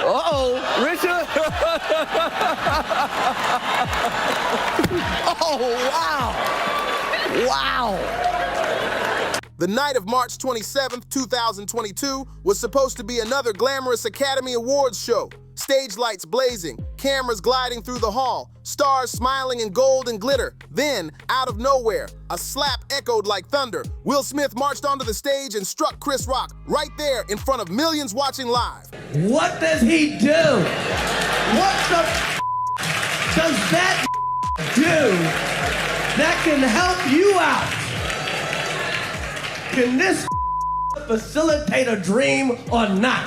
Uh-oh, Richard. Oh, wow. Wow. The night of March 27th, 2022 was supposed to be another glamorous Academy Awards show. Stage lights blazing, cameras gliding through the hall, stars smiling in gold and glitter. Then, out of nowhere, a slap echoed like thunder. Will Smith marched onto the stage and struck Chris Rock right there in front of millions watching live. What does he do? What the does that do that can help you out? Can this facilitate a dream or not?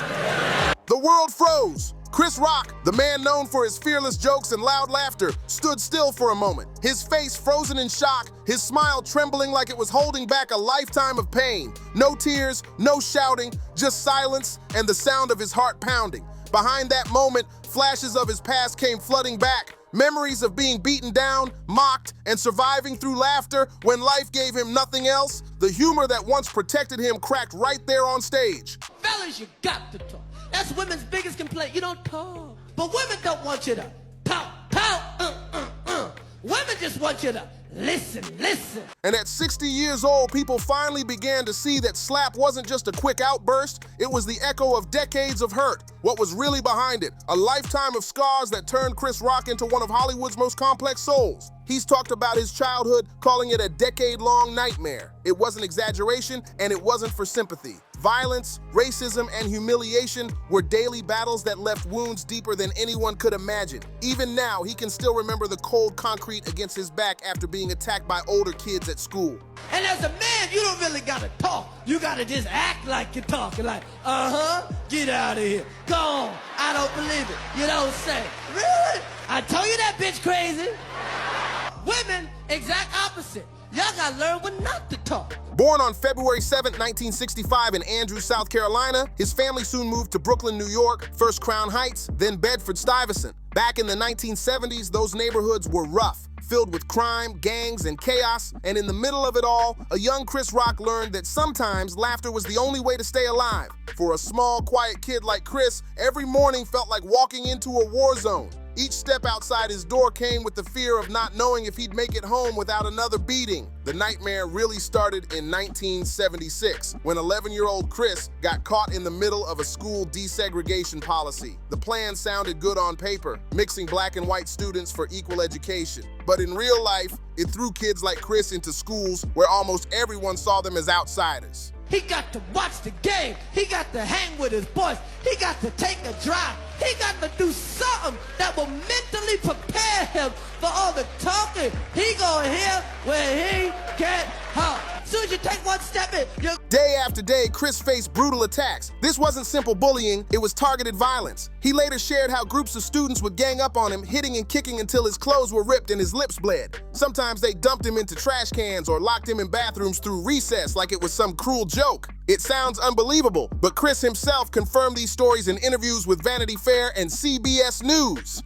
The world froze. Chris Rock, the man known for his fearless jokes and loud laughter, stood still for a moment, his face frozen in shock, his smile trembling like it was holding back a lifetime of pain. No tears, no shouting, just silence and the sound of his heart pounding. Behind that moment, flashes of his past came flooding back. Memories of being beaten down, mocked, and surviving through laughter when life gave him nothing else. The humor that once protected him cracked right there on stage. Fellas, you got to talk. That's women's biggest complaint. You don't talk. But women don't want you to talk, talk, Women just want you to listen, listen. And at 60 years old, people finally began to see that slap wasn't just a quick outburst, it was the echo of decades of hurt. What was really behind it? A lifetime of scars that turned Chris Rock into one of Hollywood's most complex souls. He's talked about his childhood, calling it a decade-long nightmare. It wasn't exaggeration, and it wasn't for sympathy. Violence, racism, and humiliation were daily battles that left wounds deeper than anyone could imagine. Even now, he can still remember the cold concrete against his back after being attacked by older kids at school. And as a man, you don't really gotta talk. You gotta just act like you're talking, like, get out of here. Go on, I don't believe it. You don't say, really? I told you that bitch crazy. Women, exact opposite. Y'all gotta learn when not to talk. Born on February 7, 1965 in Andrews, South Carolina, his family soon moved to Brooklyn, New York, first Crown Heights, then Bedford-Stuyvesant. Back in the 1970s, those neighborhoods were rough, filled with crime, gangs, and chaos, and in the middle of it all, a young Chris Rock learned that sometimes laughter was the only way to stay alive. For a small, quiet kid like Chris, every morning felt like walking into a war zone. Each step outside his door came with the fear of not knowing if he'd make it home without another beating. The nightmare really started in 1976, when 11-year-old Chris got caught in the middle of a school desegregation policy. The plan sounded good on paper, mixing black and white students for equal education. But in real life, it threw kids like Chris into schools where almost everyone saw them as outsiders. He got to watch the game. He got to hang with his boys. He got to take a drive. He got to do something that will mentally prepare him for all the talking he gonna hear when he get home. As soon as you take one step in, you're... Day after day, Chris faced brutal attacks. This wasn't simple bullying, it was targeted violence. He later shared how groups of students would gang up on him, hitting and kicking until his clothes were ripped and his lips bled. Sometimes they dumped him into trash cans or locked him in bathrooms through recess like it was some cruel joke. It sounds unbelievable, but Chris himself confirmed these stories in interviews with Vanity Fair and CBS News.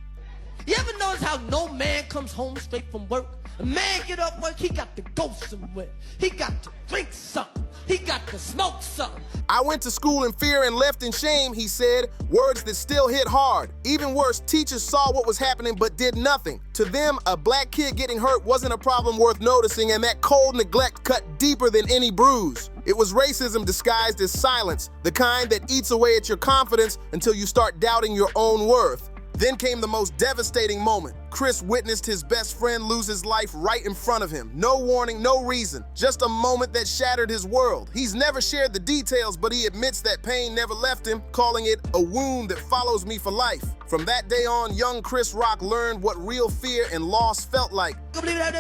You ever notice how no man comes home straight from work? A man get up work, he got to go somewhere. He got to drink something. He got to smoke something. I went to school in fear and left in shame, he said, words that still hit hard. Even worse, teachers saw what was happening but did nothing. To them, a black kid getting hurt wasn't a problem worth noticing, and that cold neglect cut deeper than any bruise. It was racism disguised as silence, the kind that eats away at your confidence until you start doubting your own worth. Then came the most devastating moment. Chris witnessed his best friend lose his life right in front of him. No warning, no reason, just a moment that shattered his world. He's never shared the details, but he admits that pain never left him, calling it a wound that follows me for life. From that day on, young Chris Rock learned what real fear and loss felt like. Let me get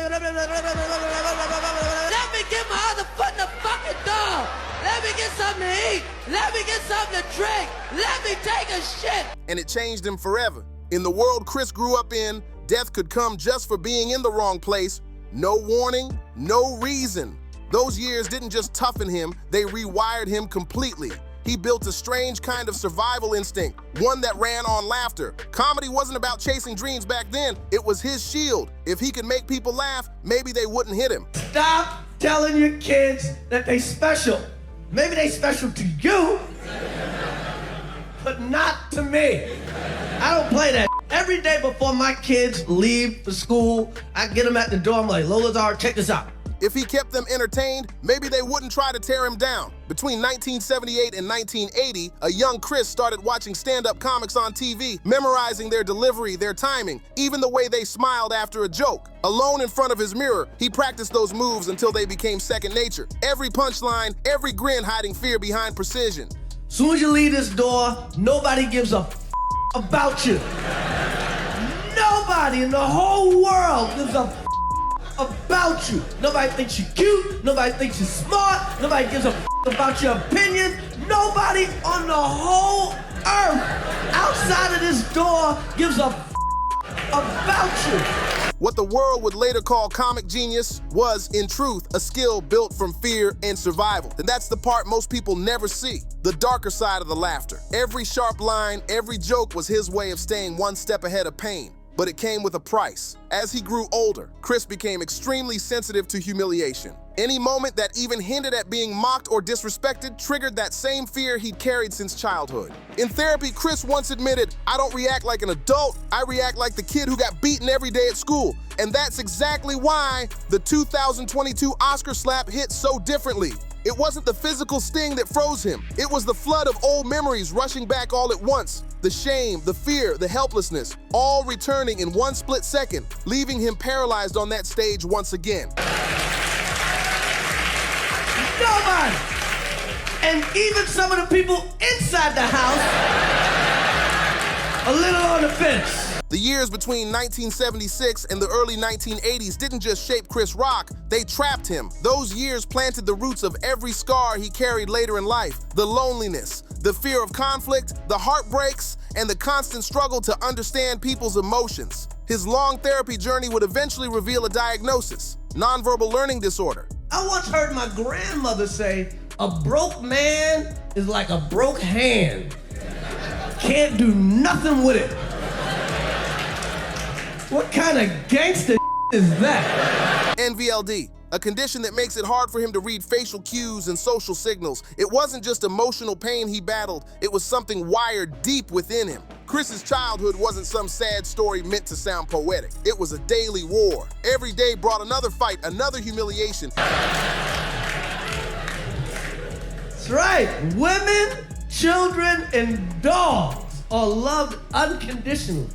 my other foot in the fucking door. Let me get something to eat. Let me get something to drink. Let me take a shit. And it changed him forever. In the world Chris grew up in, death could come just for being in the wrong place. No warning, no reason. Those years didn't just toughen him, they rewired him completely. He built a strange kind of survival instinct, one that ran on laughter. Comedy wasn't about chasing dreams back then, it was his shield. If he could make people laugh, maybe they wouldn't hit him. Stop telling your kids that they special. Maybe they special to you, but but not to me. I don't play that. Every day before my kids leave for school, I get them at the door. I'm like, Lolazar, check this out. If he kept them entertained, maybe they wouldn't try to tear him down. Between 1978 and 1980, a young Chris started watching stand-up comics on TV, memorizing their delivery, their timing, even the way they smiled after a joke. Alone in front of his mirror, he practiced those moves until they became second nature. Every punchline, every grin hiding fear behind precision. Soon as you leave this door, nobody gives a about you. Nobody in the whole world gives a about you. Nobody thinks you're cute. Nobody thinks you're smart. Nobody gives a about your opinion. Nobody on the whole earth outside of this door gives a about you. What the world would later call comic genius was, in truth, a skill built from fear and survival. And that's the part most people never see, the darker side of the laughter. Every sharp line, every joke was his way of staying one step ahead of pain. But it came with a price. As he grew older, Chris became extremely sensitive to humiliation. Any moment that even hinted at being mocked or disrespected triggered that same fear he'd carried since childhood. In therapy, Chris once admitted, "I don't react like an adult, I react like the kid who got beaten every day at school." And that's exactly why the 2022 Oscar slap hit so differently. It wasn't the physical sting that froze him. It was the flood of old memories rushing back all at once. The shame, the fear, the helplessness, all returning in one split second, leaving him paralyzed on that stage once again. Nobody! And even some of the people inside the house, a little on the fence. The years between 1976 and the early 1980s didn't just shape Chris Rock, they trapped him. Those years planted the roots of every scar he carried later in life. The loneliness, the fear of conflict, the heartbreaks, and the constant struggle to understand people's emotions. His long therapy journey would eventually reveal a diagnosis: nonverbal learning disorder. I once heard my grandmother say, a broke man is like a broke hand. Can't do nothing with it. What kind of gangster is that? NVLD, a condition that makes it hard for him to read facial cues and social signals. It wasn't just emotional pain he battled, it was something wired deep within him. Chris's childhood wasn't some sad story meant to sound poetic. It was a daily war. Every day brought another fight, another humiliation. That's right. Women, children, and dogs are loved unconditionally.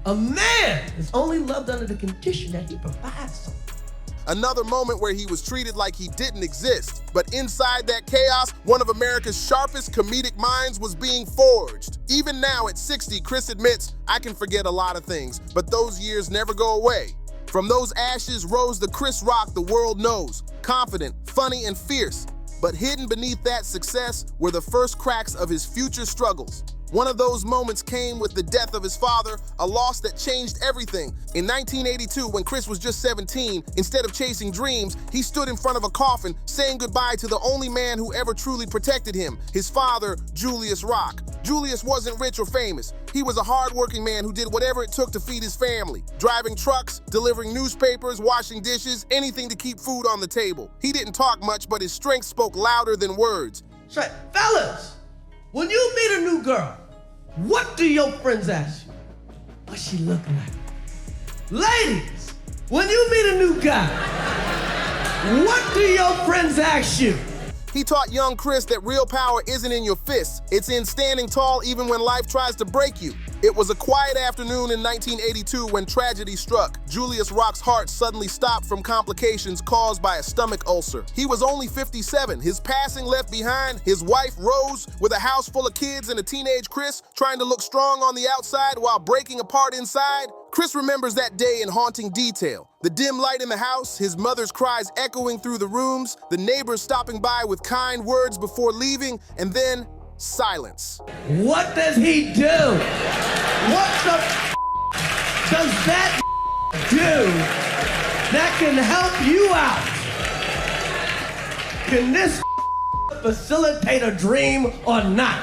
A man is only loved under the condition that he provides something. Another moment where he was treated like he didn't exist. But inside that chaos, one of America's sharpest comedic minds was being forged. Even now at 60, Chris admits, "I can forget a lot of things, but those years never go away." From those ashes rose the Chris Rock the world knows, confident, funny, and fierce. But hidden beneath that success were the first cracks of his future struggles. One of those moments came with the death of his father, a loss that changed everything. In 1982, when Chris was just 17, instead of chasing dreams, he stood in front of a coffin, saying goodbye to the only man who ever truly protected him, his father, Julius Rock. Julius wasn't rich or famous. He was a hard-working man who did whatever it took to feed his family, driving trucks, delivering newspapers, washing dishes, anything to keep food on the table. He didn't talk much, but his strength spoke louder than words. That's right. Fellas, when you meet a new girl, what do your friends ask you? What she look like? Ladies, when you meet a new guy, what do your friends ask you? He taught young Chris that real power isn't in your fists. It's in standing tall even when life tries to break you. It was a quiet afternoon in 1982 when tragedy struck. Julius Rock's heart suddenly stopped from complications caused by a stomach ulcer. He was only 57. His passing left behind his wife, Rose, with a house full of kids and a teenage Chris trying to look strong on the outside while breaking apart inside. Chris remembers that day in haunting detail. The dim light in the house, his mother's cries echoing through the rooms, the neighbors stopping by with kind words before leaving, and then silence. What does he do? What the does that do that can help you out? Can this facilitate a dream or not?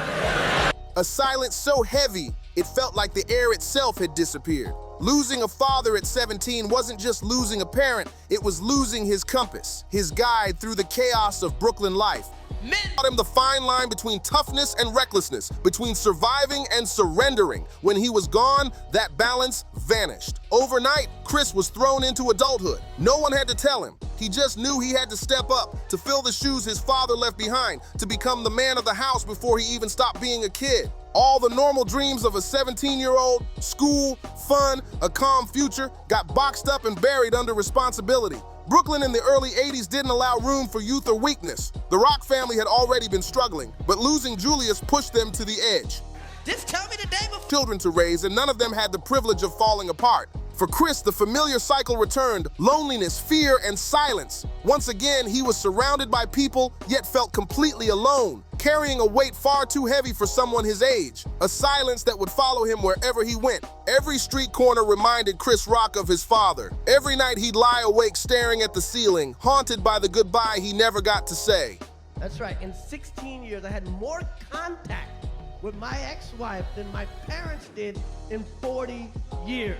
A silence so heavy, it felt like the air itself had disappeared. Losing a father at 17 wasn't just losing a parent, it was losing his compass, his guide through the chaos of Brooklyn life. Men taught him the fine line between toughness and recklessness, between surviving and surrendering. When he was gone, that balance vanished. Overnight, Chris was thrown into adulthood. No one had to tell him. He just knew he had to step up, to fill the shoes his father left behind, to become the man of the house before he even stopped being a kid. All the normal dreams of a 17-year-old, school, fun, a calm future, got boxed up and buried under responsibility. Brooklyn in the early 80s didn't allow room for youth or weakness. The Rock family had already been struggling, but losing Julius pushed them to the edge. just tell me the name of Children to raise, and none of them had the privilege of falling apart. For Chris, the familiar cycle returned: loneliness, fear, and silence. Once again, he was surrounded by people, yet felt completely alone, carrying a weight far too heavy for someone his age, a silence that would follow him wherever he went. Every street corner reminded Chris Rock of his father. Every night he'd lie awake staring at the ceiling, haunted by the goodbye he never got to say. That's right. In 16 years, I had more contact with my ex-wife than my parents did in 40 years.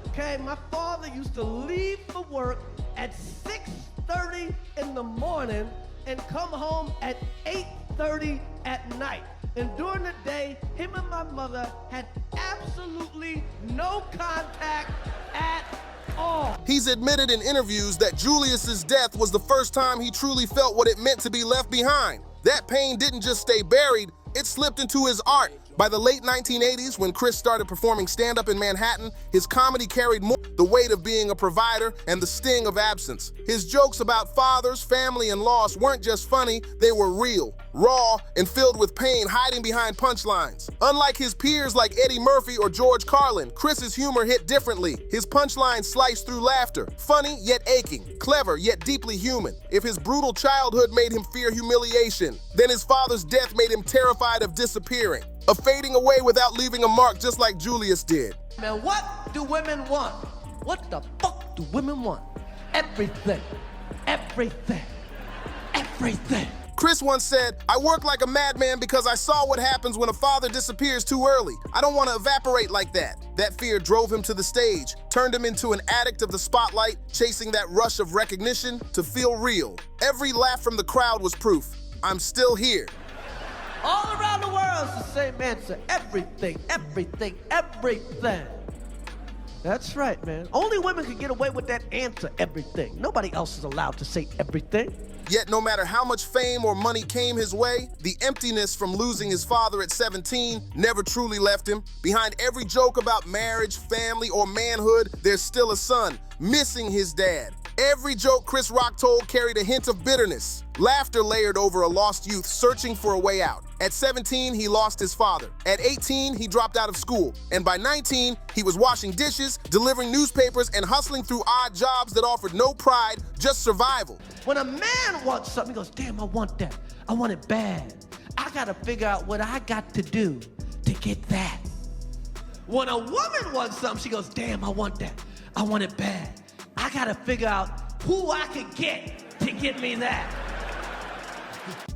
Okay, my father used to leave for work at 6:30 in the morning and come home at 8:30 at night. And during the day, him and my mother had absolutely no contact at all. He's admitted in interviews that Julius's death was the first time he truly felt what it meant to be left behind. That pain didn't just stay buried, it slipped into his art. By the late 1980s, when Chris started performing stand-up in Manhattan, his comedy carried more the weight of being a provider and the sting of absence. His jokes about fathers, family, and loss weren't just funny, they were real, raw, and filled with pain hiding behind punchlines. Unlike his peers like Eddie Murphy or George Carlin, Chris's humor hit differently. His punchlines sliced through laughter, funny yet aching, clever yet deeply human. If his brutal childhood made him fear humiliation, then his father's death made him terrified of disappearing, of fading away without leaving a mark just like Julius did. Man, what do women want? What the fuck do women want? Everything. Everything. Everything. Chris once said, "I work like a madman because I saw what happens when a father disappears too early. I don't want to evaporate like that." That fear drove him to the stage, turned him into an addict of the spotlight, chasing that rush of recognition to feel real. Every laugh from the crowd was proof. I'm still here. All around the world, it's the same answer. Everything, everything, everything. That's right, man. Only women can get away with that answer, everything. Nobody else is allowed to say everything. Yet no matter how much fame or money came his way, the emptiness from losing his father at 17 never truly left him. Behind every joke about marriage, family, or manhood, there's still a son missing his dad. Every joke Chris Rock told carried a hint of bitterness, laughter layered over a lost youth searching for a way out. At 17, he lost his father. At 18, he dropped out of school. And by 19, he was washing dishes, delivering newspapers, and hustling through odd jobs that offered no pride, just survival. When a man wants something, he goes, damn, I want that. I want it bad. I gotta figure out what I got to do to get that. When a woman wants something, she goes, damn, I want that. I want it bad. I gotta figure out who I could get to get me that.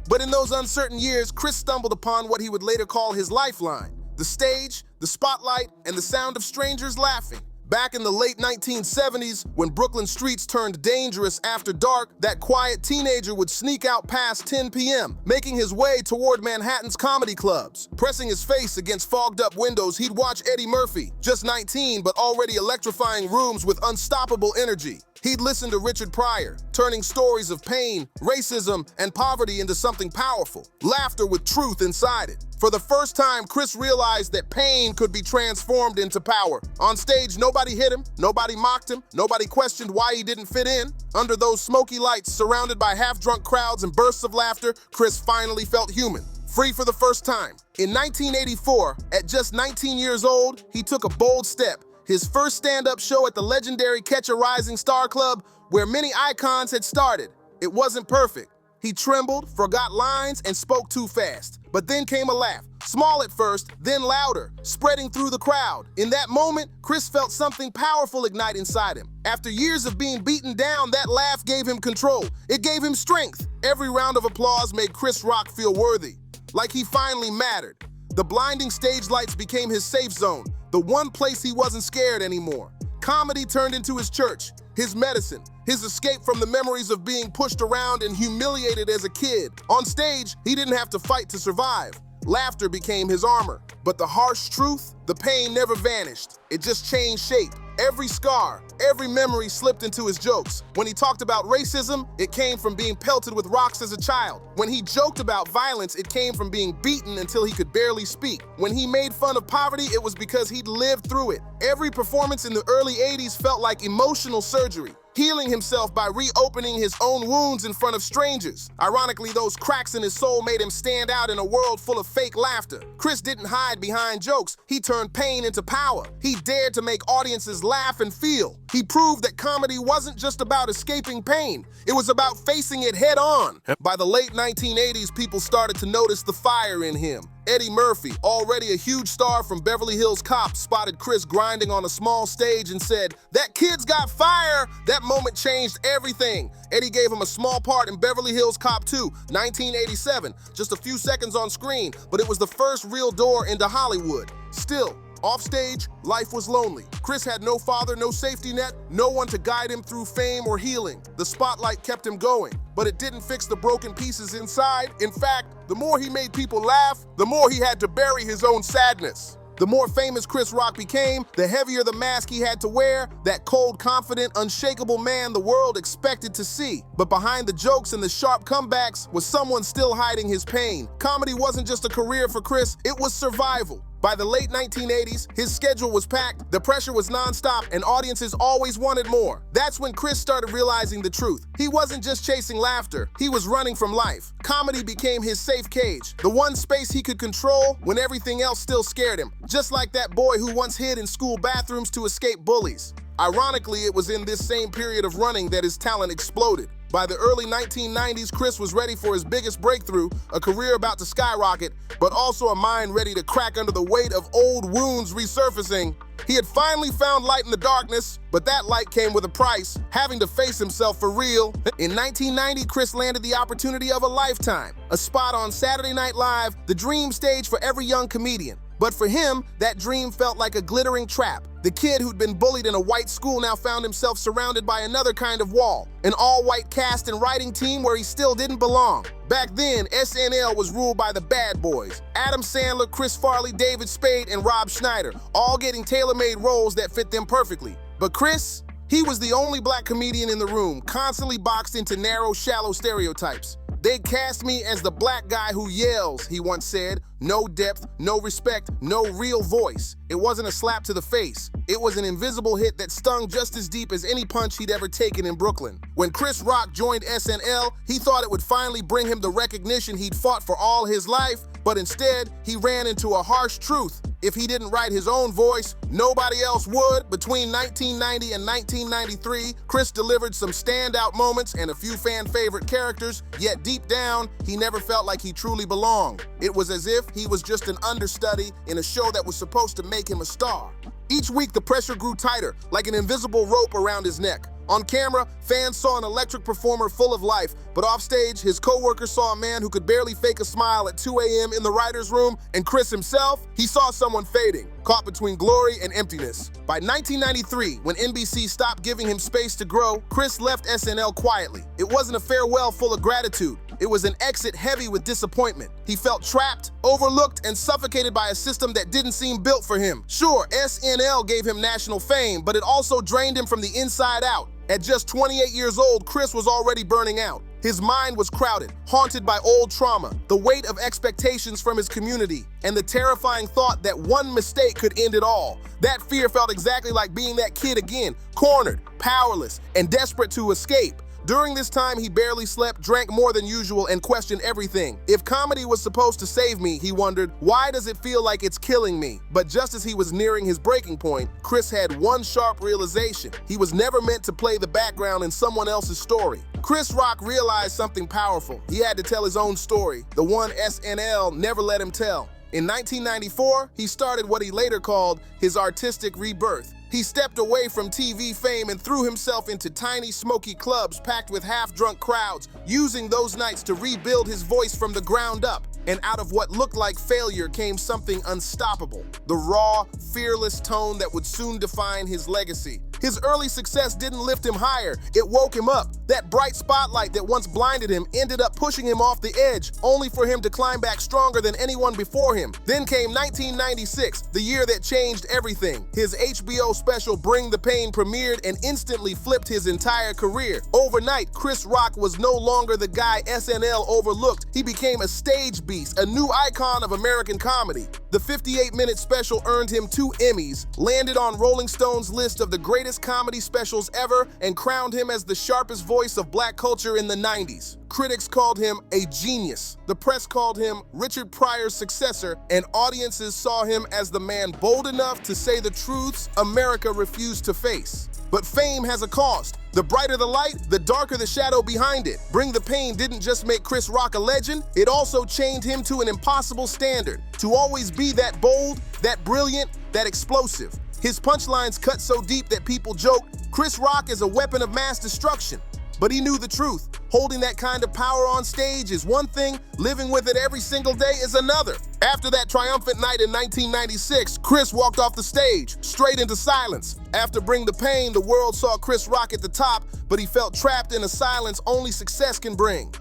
But in those uncertain years, Chris stumbled upon what he would later call his lifeline: the stage, the spotlight, and the sound of strangers laughing. Back in the late 1970s, when Brooklyn streets turned dangerous after dark, that quiet teenager would sneak out past 10 p.m., making his way toward Manhattan's comedy clubs. Pressing his face against fogged-up windows, he'd watch Eddie Murphy, just 19 but already electrifying rooms with unstoppable energy. He'd listen to Richard Pryor, turning stories of pain, racism, and poverty into something powerful, laughter with truth inside it. For the first time, Chris realized that pain could be transformed into power. On stage, nobody hit him, nobody mocked him, nobody questioned why he didn't fit in. Under those smoky lights, surrounded by half-drunk crowds and bursts of laughter, Chris finally felt human, free for the first time. In 1984, at just 19 years old, he took a bold step. His first stand-up show at the legendary Catch a Rising Star Club, where many icons had started. It wasn't perfect. He trembled, forgot lines, and spoke too fast. But then came a laugh, small at first, then louder, spreading through the crowd. In that moment, Chris felt something powerful ignite inside him. After years of being beaten down, that laugh gave him control. It gave him strength. Every round of applause made Chris Rock feel worthy, like he finally mattered. The blinding stage lights became his safe zone, the one place he wasn't scared anymore. Comedy turned into his church, his medicine, his escape from the memories of being pushed around and humiliated as a kid. On stage, he didn't have to fight to survive. Laughter became his armor. But the harsh truth, the pain never vanished. It just changed shape. Every scar, every memory slipped into his jokes. When he talked about racism, it came from being pelted with rocks as a child. When he joked about violence, it came from being beaten until he could barely speak. When he made fun of poverty, it was because he'd lived through it. Every performance in the early 80s felt like emotional surgery, healing himself by reopening his own wounds in front of strangers. Ironically, those cracks in his soul made him stand out in a world full of fake laughter. Chris didn't hide behind jokes. He turned pain into power. He dared to make audiences laugh and feel. He proved that comedy wasn't just about escaping pain. It was about facing it head on. By the late 1980s, people started to notice the fire in him. Eddie Murphy, already a huge star from Beverly Hills Cop, spotted Chris grinding on a small stage and said, "That kid's got fire!" That moment changed everything. Eddie gave him a small part in Beverly Hills Cop 2, 1987, just a few seconds on screen, but it was the first real door into Hollywood. Still, offstage, life was lonely. Chris had no father, no safety net, no one to guide him through fame or healing. The spotlight kept him going, but it didn't fix the broken pieces inside. In fact, the more he made people laugh, the more he had to bury his own sadness. The more famous Chris Rock became, the heavier the mask he had to wear, that cold, confident, unshakable man the world expected to see. But behind the jokes and the sharp comebacks was someone still hiding his pain. Comedy wasn't just a career for Chris, it was survival. By the late 1980s, his schedule was packed, the pressure was nonstop, and audiences always wanted more. That's when Chris started realizing the truth. He wasn't just chasing laughter, he was running from life. Comedy became his safe cage, the one space he could control when everything else still scared him. Just like that boy who once hid in school bathrooms to escape bullies. Ironically, it was in this same period of running that his talent exploded. By the early 1990s, Chris was ready for his biggest breakthrough, a career about to skyrocket, but also a mind ready to crack under the weight of old wounds resurfacing. He had finally found light in the darkness, but that light came with a price, having to face himself for real. In 1990, Chris landed the opportunity of a lifetime, a spot on Saturday Night Live, the dream stage for every young comedian. But for him, that dream felt like a glittering trap. The kid who'd been bullied in a white school now found himself surrounded by another kind of wall, an all-white cast and writing team where he still didn't belong. Back then, SNL was ruled by the bad boys. Adam Sandler, Chris Farley, David Spade, and Rob Schneider, all getting tailor-made roles that fit them perfectly. But Chris, he was the only black comedian in the room, constantly boxed into narrow, shallow stereotypes. "They cast me as the black guy who yells," he once said. No depth, no respect, no real voice. It wasn't a slap to the face. It was an invisible hit that stung just as deep as any punch he'd ever taken in Brooklyn. When Chris Rock joined SNL, he thought it would finally bring him the recognition he'd fought for all his life, but instead, he ran into a harsh truth. If he didn't write his own voice, nobody else would. Between 1990 and 1993, Chris delivered some standout moments and a few fan-favorite characters, yet deep down, he never felt like he truly belonged. It was as if he was just an understudy in a show that was supposed to make him a star. Each week, the pressure grew tighter, like an invisible rope around his neck. On camera, fans saw an electric performer full of life, but offstage, his co-workers saw a man who could barely fake a smile at 2 a.m. in the writer's room, and Chris himself, he saw someone fading, caught between glory and emptiness. By 1993, when NBC stopped giving him space to grow, Chris left SNL quietly. It wasn't a farewell full of gratitude. It was an exit heavy with disappointment. He felt trapped, overlooked, and suffocated by a system that didn't seem built for him. Sure, SNL gave him national fame, but it also drained him from the inside out. At just 28 years old, Chris was already burning out. His mind was crowded, haunted by old trauma, the weight of expectations from his community, and the terrifying thought that one mistake could end it all. That fear felt exactly like being that kid again, cornered, powerless, and desperate to escape. During this time, he barely slept, drank more than usual, and questioned everything. If comedy was supposed to save me, he wondered, why does it feel like it's killing me? But just as he was nearing his breaking point, Chris had one sharp realization. He was never meant to play the background in someone else's story. Chris Rock realized something powerful. He had to tell his own story, the one SNL never let him tell. In 1994, he started what he later called his artistic rebirth. He stepped away from TV fame and threw himself into tiny, smoky clubs packed with half-drunk crowds, using those nights to rebuild his voice from the ground up. And out of what looked like failure came something unstoppable, the raw, fearless tone that would soon define his legacy. His early success didn't lift him higher, it woke him up. That bright spotlight that once blinded him ended up pushing him off the edge, only for him to climb back stronger than anyone before him. Then came 1996, the year that changed everything. His HBO special Bring the Pain premiered and instantly flipped his entire career. Overnight, Chris Rock was no longer the guy SNL overlooked. He became a stage beast, a new icon of American comedy. The 58-minute special earned him 2 Emmys, landed on Rolling Stone's list of the greatest comedy specials ever, and crowned him as the sharpest voice of black culture in the 90s. Critics called him a genius. The press called him Richard Pryor's successor, and audiences saw him as the man bold enough to say the truths America refused to face. But fame has a cost. The brighter the light, the darker the shadow behind it. Bring the Pain didn't just make Chris Rock a legend, it also chained him to an impossible standard. To always be that bold, that brilliant, that explosive. His punchlines cut so deep that people joke, Chris Rock is a weapon of mass destruction. But he knew the truth. Holding that kind of power on stage is one thing, living with it every single day is another. After that triumphant night in 1996, Chris walked off the stage, straight into silence. After Bring the Pain, the world saw Chris Rock at the top, but he felt trapped in a silence only success can bring.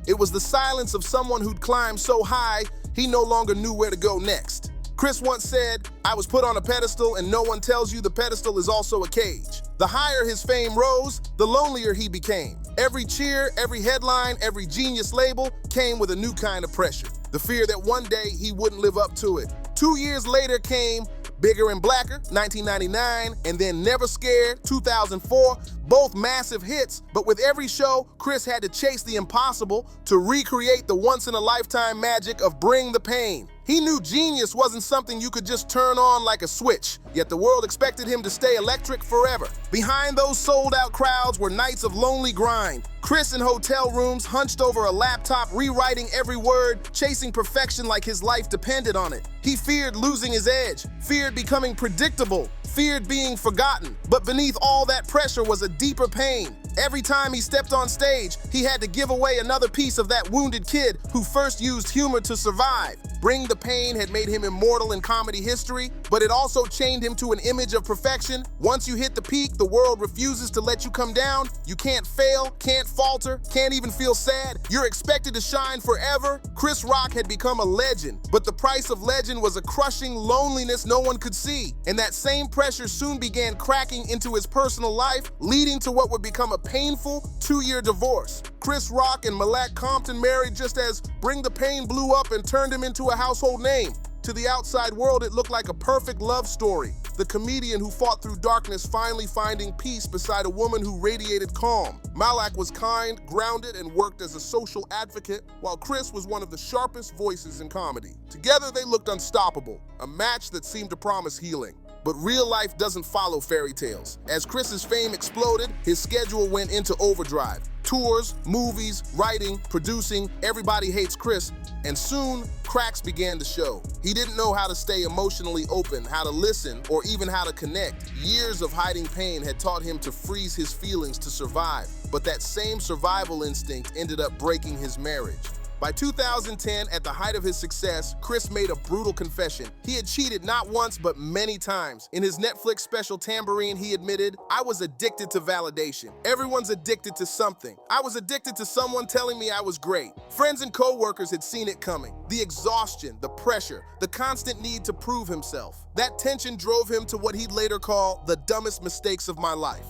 It was the silence of someone who'd climbed so high, he no longer knew where to go next. Chris once said, "I was put on a pedestal and no one tells you the pedestal is also a cage." The higher his fame rose, the lonelier he became. Every cheer, every headline, every genius label came with a new kind of pressure. The fear that one day he wouldn't live up to it. 2 years later came Bigger and Blacker, 1999, and then Never Scared, 2004, both massive hits, but with every show, Chris had to chase the impossible to recreate the once-in-a-lifetime magic of Bring the Pain. He knew genius wasn't something you could just turn on like a switch, yet the world expected him to stay electric forever. Behind those sold-out crowds were nights of lonely grind. Chris in hotel rooms, hunched over a laptop, rewriting every word, chasing perfection like his life depended on it. He feared losing his edge, feared becoming predictable, feared being forgotten. But beneath all that pressure was a deeper pain. Every time he stepped on stage, he had to give away another piece of that wounded kid who first used humor to survive. Bring the Pain had made him immortal in comedy history, but it also chained him to an image of perfection. Once you hit the peak, the world refuses to let you come down. You can't fail, can't falter, can't even feel sad. You're expected to shine forever. Chris Rock had become a legend, but the price of legend was a crushing loneliness no one could see. And that same pressure soon began cracking into his personal life, leading to what would become a painful 2-year divorce. Chris Rock and Malak Compton married just as Bring the Pain blew up and turned him into a household name. To the outside world, it looked like a perfect love story. The comedian who fought through darkness finally finding peace beside a woman who radiated calm. Malak was kind, grounded, and worked as a social advocate, while Chris was one of the sharpest voices in comedy. Together, they looked unstoppable, a match that seemed to promise healing. But real life doesn't follow fairy tales. As Chris's fame exploded, his schedule went into overdrive. Tours, movies, writing, producing, everybody hates Chris, and soon, cracks began to show. He didn't know how to stay emotionally open, how to listen, or even how to connect. Years of hiding pain had taught him to freeze his feelings to survive, but that same survival instinct ended up breaking his marriage. By 2010, at the height of his success, Chris made a brutal confession. He had cheated not once, but many times. In his Netflix special Tambourine, he admitted, "I was addicted to validation. Everyone's addicted to something. I was addicted to someone telling me I was great." Friends and co-workers had seen it coming. The exhaustion, the pressure, the constant need to prove himself. That tension drove him to what he'd later call the dumbest mistakes of my life.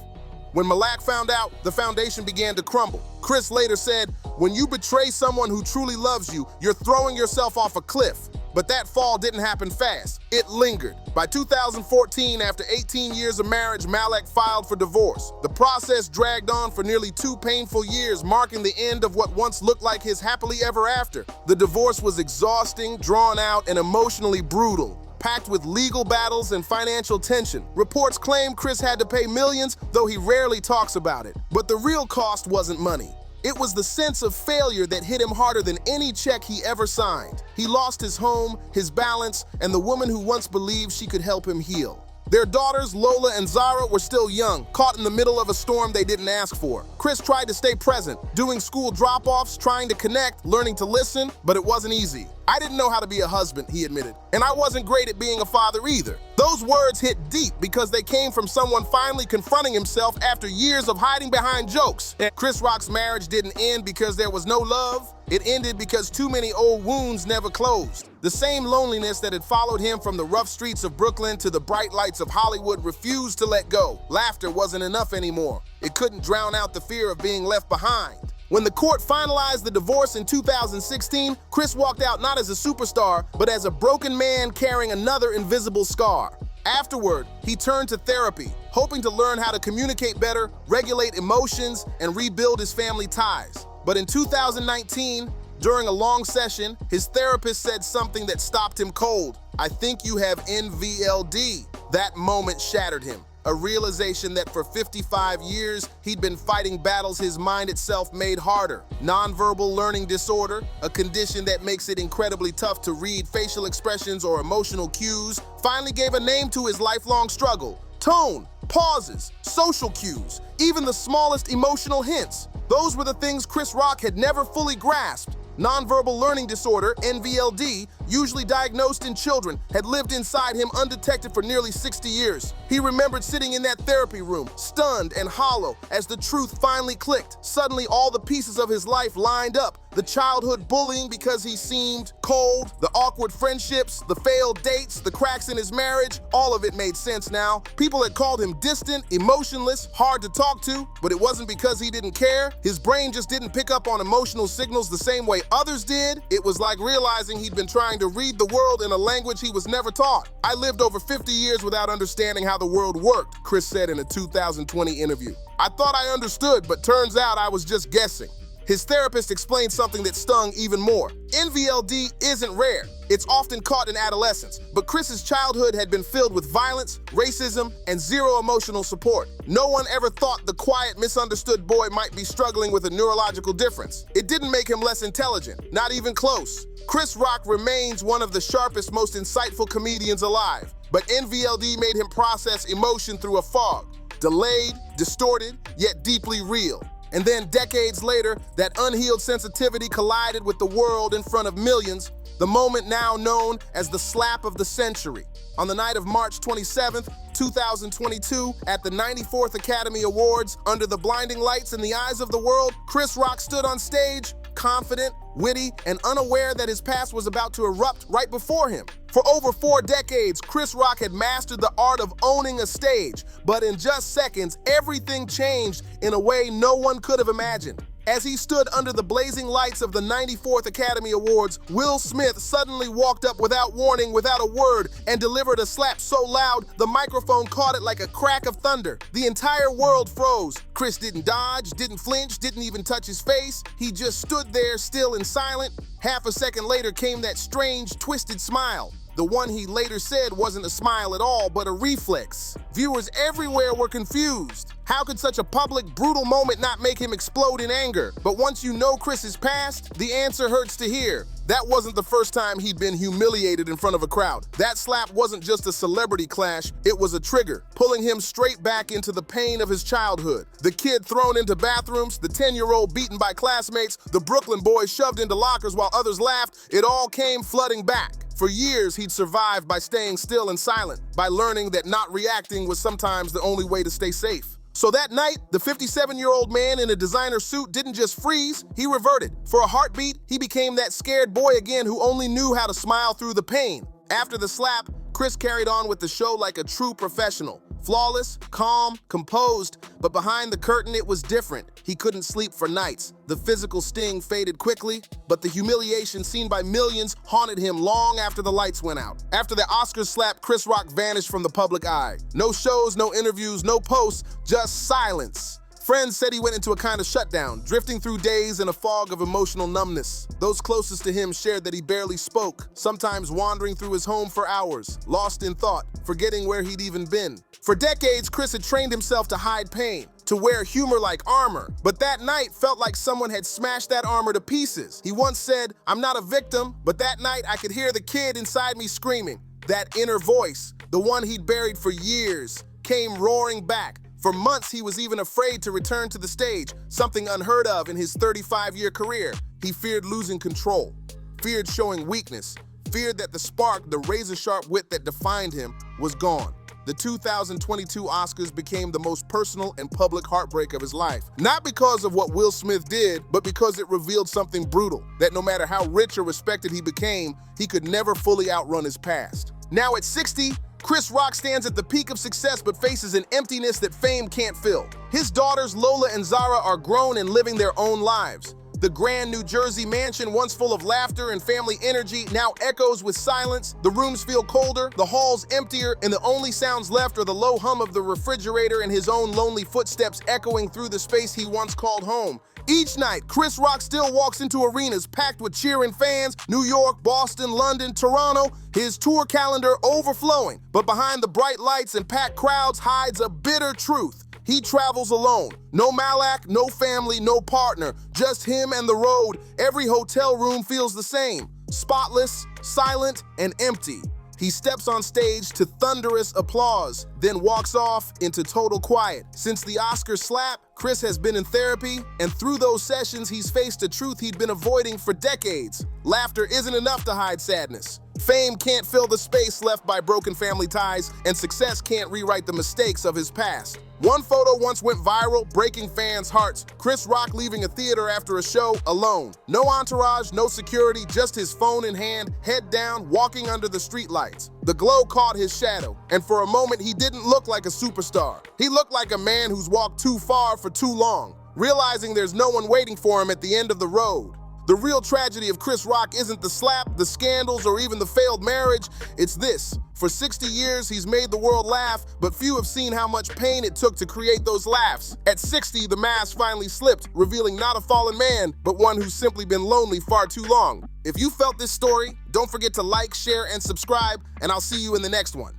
When Malak found out, the foundation began to crumble. Chris later said, "When you betray someone who truly loves you, you're throwing yourself off a cliff." But that fall didn't happen fast. It lingered. By 2014, after 18 years of marriage, Malak filed for divorce. The process dragged on for nearly 2 painful years, marking the end of what once looked like his happily ever after. The divorce was exhausting, drawn out, and emotionally brutal, packed with legal battles and financial tension. Reports claim Chris had to pay millions, though he rarely talks about it. But the real cost wasn't money. It was the sense of failure that hit him harder than any check he ever signed. He lost his home, his balance, and the woman who once believed she could help him heal. Their daughters, Lola and Zara, were still young, caught in the middle of a storm they didn't ask for. Chris tried to stay present, doing school drop-offs, trying to connect, learning to listen, but it wasn't easy. "I didn't know how to be a husband," he admitted, "and I wasn't great at being a father either. Those words hit deep because they came from someone finally confronting himself after years of hiding behind jokes. Chris Rock's marriage didn't end because there was no love. It ended because too many old wounds never closed. The same loneliness that had followed him from the rough streets of Brooklyn to the bright lights of Hollywood refused to let go. Laughter wasn't enough anymore. It couldn't drown out the fear of being left behind. When the court finalized the divorce in 2016, Chris walked out not as a superstar, but as a broken man carrying another invisible scar. Afterward, he turned to therapy, hoping to learn how to communicate better, regulate emotions, and rebuild his family ties. But in 2019, during a long session, his therapist said something that stopped him cold. "I think you have NVLD." That moment shattered him. A realization that for 55 years, he'd been fighting battles his mind itself made harder. Nonverbal learning disorder, a condition that makes it incredibly tough to read facial expressions or emotional cues, finally gave a name to his lifelong struggle. Tone, pauses, social cues, even the smallest emotional hints. Those were the things Chris Rock had never fully grasped. Nonverbal learning disorder, NVLD, usually diagnosed in children, had lived inside him undetected for nearly 60 years. He remembered sitting in that therapy room, stunned and hollow, as the truth finally clicked. Suddenly, all the pieces of his life lined up. The childhood bullying because he seemed cold, the awkward friendships, the failed dates, the cracks in his marriage, all of it made sense now. People had called him distant, emotionless, hard to talk to, but it wasn't because he didn't care. His brain just didn't pick up on emotional signals the same way others did. It was like realizing he'd been trying to read the world in a language he was never taught. "I lived over 50 years without understanding how the world worked," Chris said in a 2020 interview. "I thought I understood, but turns out I was just guessing." His therapist explained something that stung even more. NVLD isn't rare. It's often caught in adolescence, but Chris's childhood had been filled with violence, racism, and zero emotional support. No one ever thought the quiet, misunderstood boy might be struggling with a neurological difference. It didn't make him less intelligent, not even close. Chris Rock remains one of the sharpest, most insightful comedians alive, but NVLD made him process emotion through a fog, delayed, distorted, yet deeply real. And then decades later, that unhealed sensitivity collided with the world in front of millions, the moment now known as the slap of the century. On the night of March 27th, 2022, at the 94th Academy Awards, under the blinding lights in the eyes of the world, Chris Rock stood on stage, confident, witty, and unaware that his past was about to erupt right before him. For over 4 decades, Chris Rock had mastered the art of owning a stage, but in just seconds, everything changed in a way no one could have imagined. As he stood under the blazing lights of the 94th Academy Awards, Will Smith suddenly walked up without warning, without a word, and delivered a slap so loud the microphone caught it like a crack of thunder. The entire world froze. Chris didn't dodge, didn't flinch, didn't even touch his face. He just stood there still and silent. Half a second later came that strange, twisted smile. The one he later said wasn't a smile at all, but a reflex. Viewers everywhere were confused. How could such a public, brutal moment not make him explode in anger? But once you know Chris's past, the answer hurts to hear. That wasn't the first time he'd been humiliated in front of a crowd. That slap wasn't just a celebrity clash, it was a trigger, pulling him straight back into the pain of his childhood. The kid thrown into bathrooms, the 10-year-old beaten by classmates, the Brooklyn boy shoved into lockers while others laughed, it all came flooding back. For years, he'd survived by staying still and silent, by learning that not reacting was sometimes the only way to stay safe. So that night, the 57-year-old man in a designer suit didn't just freeze, he reverted. For a heartbeat, he became that scared boy again who only knew how to smile through the pain. After the slap, Chris carried on with the show like a true professional. Flawless, calm, composed, but behind the curtain it was different. He couldn't sleep for nights. The physical sting faded quickly, but the humiliation seen by millions haunted him long after the lights went out. After the Oscars slap, Chris Rock vanished from the public eye. No shows, no interviews, no posts, just silence. Friends said he went into a kind of shutdown, drifting through days in a fog of emotional numbness. Those closest to him shared that he barely spoke, sometimes wandering through his home for hours, lost in thought, forgetting where he'd even been. For decades, Chris had trained himself to hide pain, to wear humor like armor, but that night felt like someone had smashed that armor to pieces. He once said, "I'm not a victim," but that night I could hear the kid inside me screaming. That inner voice, the one he'd buried for years, came roaring back. For months, he was even afraid to return to the stage, something unheard of in his 35-year career. He feared losing control, feared showing weakness, feared that the spark, the razor-sharp wit that defined him, was gone. The 2022 Oscars became the most personal and public heartbreak of his life. Not because of what Will Smith did, but because it revealed something brutal, that no matter how rich or respected he became, he could never fully outrun his past. Now at 60, Chris Rock stands at the peak of success but faces an emptiness that fame can't fill. His daughters Lola and Zara are grown and living their own lives. The grand New Jersey mansion, once full of laughter and family energy, now echoes with silence. The rooms feel colder, the halls emptier, and the only sounds left are the low hum of the refrigerator and his own lonely footsteps echoing through the space he once called home. Each night, Chris Rock still walks into arenas packed with cheering fans, New York, Boston, London, Toronto, his tour calendar overflowing. But behind the bright lights and packed crowds hides a bitter truth. He travels alone. No Malak, no family, no partner. Just him and the road. Every hotel room feels the same. Spotless, silent, and empty. He steps on stage to thunderous applause, then walks off into total quiet. Since the Oscar slap, Chris has been in therapy, and through those sessions, he's faced a truth he'd been avoiding for decades. Laughter isn't enough to hide sadness. Fame can't fill the space left by broken family ties, and success can't rewrite the mistakes of his past. One photo once went viral, breaking fans' hearts. Chris Rock leaving a theater after a show alone. No entourage, no security, just his phone in hand, head down, walking under the streetlights. The glow caught his shadow, and for a moment he didn't look like a superstar. He looked like a man who's walked too far for too long, realizing there's no one waiting for him at the end of the road. The real tragedy of Chris Rock isn't the slap, the scandals, or even the failed marriage. It's this. For 60 years, he's made the world laugh, but few have seen how much pain it took to create those laughs. At 60, the mask finally slipped, revealing not a fallen man, but one who's simply been lonely far too long. If you felt this story, don't forget to like, share, and subscribe, and I'll see you in the next one.